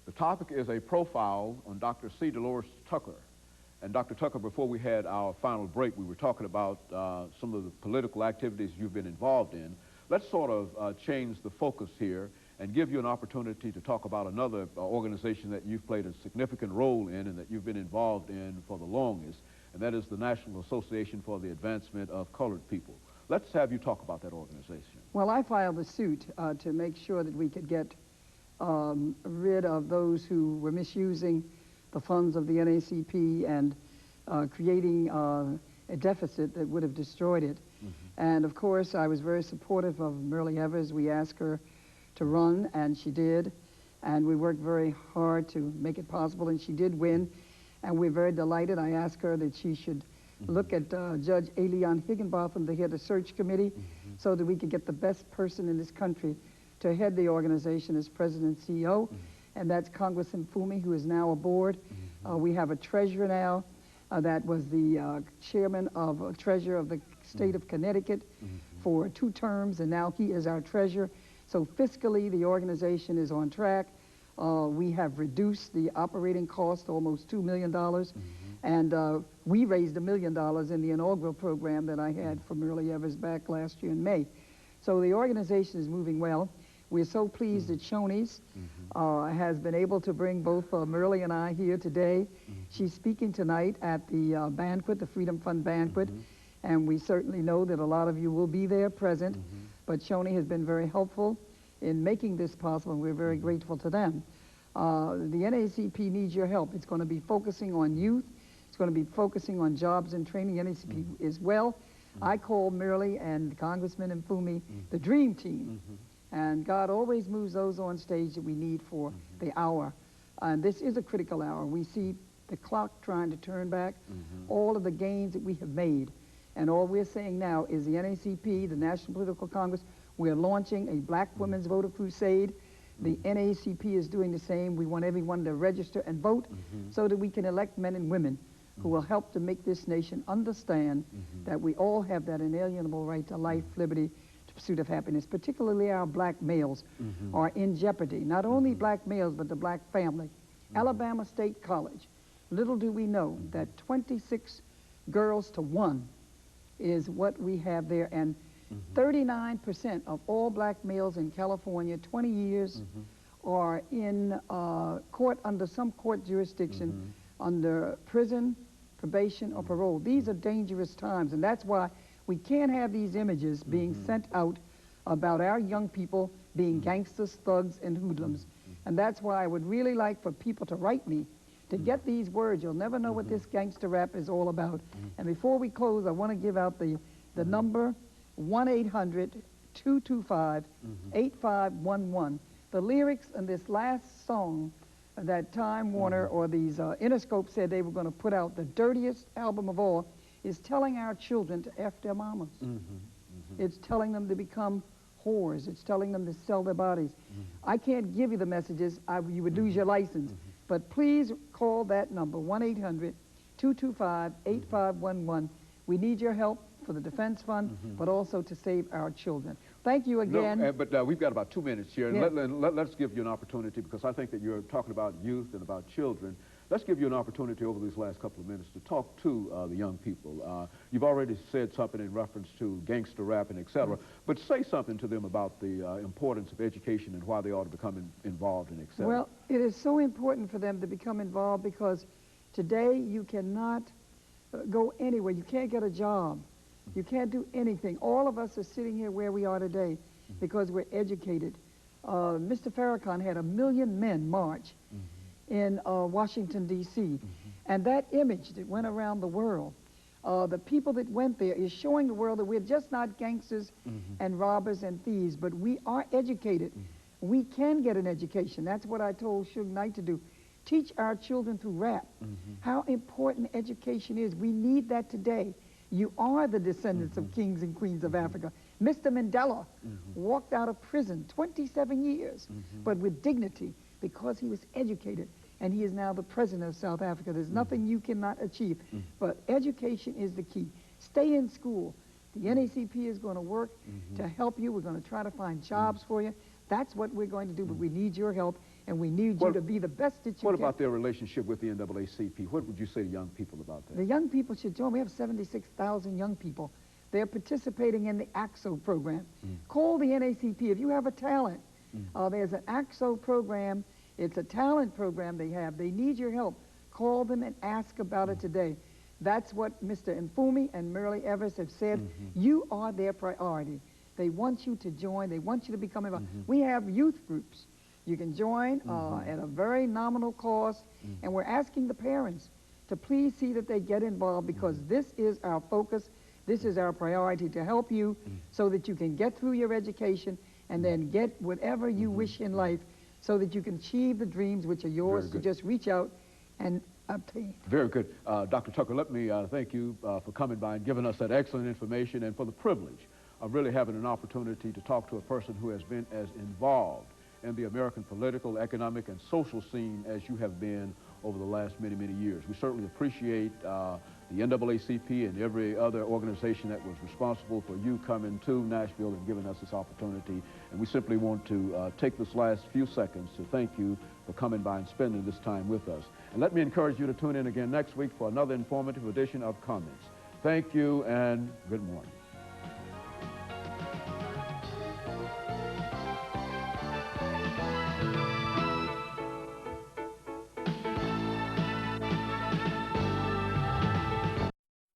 The topic is a profile on Dr. C. Dolores Tucker. And Dr. Tucker, before we had our final break, we were talking about some of the political activities you've been involved in. Let's sort of change the focus here and give you an opportunity to talk about another organization that you've played a significant role in and that you've been involved in for the longest, and that is the National Association for the Advancement of Colored People. Let's have you talk about that organization. Well, I filed a suit to make sure that we could get rid of those who were misusing the funds of the NAACP and creating a deficit that would have destroyed it. And of course, I was very supportive of Myrlie Evers. We asked her to run, and she did. And we worked very hard to make it possible, and she did win. And we're very delighted. I asked her that she should look at Judge Elion Higginbotham, the head of the search committee, so that we could get the best person in this country to head the organization as president and CEO. And that's Congressman Fumi, who is now aboard. We have a treasurer now that was the treasurer of the state of Connecticut for 2 terms, and now he is our treasurer. So fiscally, the organization is on track. We have reduced the operating cost to almost $2 million, and we raised $1 million in the inaugural program that I had for Myrlie Evers back last year in May. So the organization is moving well. We're so pleased that Shoney's has been able to bring both Myrlie and I here today. She's speaking tonight at the banquet, the Freedom Fund banquet, and we certainly know that a lot of you will be there present, but Shoney has been very helpful in making this possible, and we're very grateful to them. The NAACP needs your help. It's going to be focusing on youth. It's going to be focusing on jobs and training. NAACP as well. I call Myrlie and Congressman Mfumi the dream team. And God always moves those on stage that we need for the hour. And this is a critical hour. We see the clock trying to turn back, all of the gains that we have made. And all we're saying now is the NAACP, the National Political Congress, we're launching a Black Women's Voter Crusade. The NAACP is doing the same. We want everyone to register and vote so that we can elect men and women who will help to make this nation understand that we all have that inalienable right to life, liberty, pursuit of happiness. Particularly our black males are in jeopardy. Not only black males, but the black family. Alabama State College, little do we know that 26 girls to 1 is what we have there, and 39% of all black males in California, 20 years, are in court, under some court jurisdiction, under prison, probation, or parole. These are dangerous times, and that's why we can't have these images being sent out about our young people being gangsters, thugs, and hoodlums. And that's why I would really like for people to write me to get these words. You'll never know what this gangster rap is all about. And before we close, I want to give out the number 1-800-225-8511. The lyrics in this last song that Time Warner or these Interscope said they were going to put out, the dirtiest album of all, is telling our children to F their mamas. It's telling them to become whores. It's telling them to sell their bodies. I can't give you the messages. You would lose your license. But please call that number, 1-800-225-8511. We need your help for the Defense Fund, but also to save our children. Thank you again. No, but we've got about 2 minutes here, and let's give you an opportunity, because I think that you're talking about youth and about children. Let's give you an opportunity over these last couple of minutes to talk to the young people. You've already said something in reference to gangster rap and et cetera, but say something to them about the importance of education and why they ought to become involved in et cetera. Well, it is so important for them to become involved, because today you cannot go anywhere. You can't get a job. You can't do anything. All of us are sitting here where we are today because we're educated. Mr. Farrakhan had 1 million men march in Washington, D.C. And that image that went around the world, the people that went there, is showing the world that we're just not gangsters and robbers and thieves, but we are educated. We can get an education. That's what I told Suge Knight to do. Teach our children through rap how important education is. We need that today. You are the descendants of kings and queens of Africa. Mr. Mandela walked out of prison 27 years, but with dignity, because he was educated, and he is now the president of South Africa. There's nothing you cannot achieve, but education is the key. Stay in school. The NAACP is going to work to help you. We're going to try to find jobs for you. That's what we're going to do, but we need your help, and we need you to be the best that you can. What about their relationship with the NAACP? What would you say to young people about that? The young people should join. We have 76,000 young people. They're participating in the AXO program. Call the NAACP if you have a talent. There's an AXO program. It's a talent program they have. They need your help. Call them and ask about it today. That's what Mr. Mfumi and Merle Evers have said. You are their priority. They want you to join. They want you to become involved. We have youth groups. You can join at a very nominal cost, and we're asking the parents to please see that they get involved, because this is our focus. This is our priority, to help you so that you can get through your education and then get whatever you wish in life, so that you can achieve the dreams which are yours to just reach out and obtain. Very good. Dr. Tucker, let me thank you for coming by and giving us that excellent information, and for the privilege of really having an opportunity to talk to a person who has been as involved in the American political, economic, and social scene as you have been over the last many, many years. We certainly appreciate the NAACP and every other organization that was responsible for you coming to Nashville and giving us this opportunity. And we simply want to take this last few seconds to thank you for coming by and spending this time with us. And let me encourage you to tune in again next week for another informative edition of Comments. Thank you and good morning.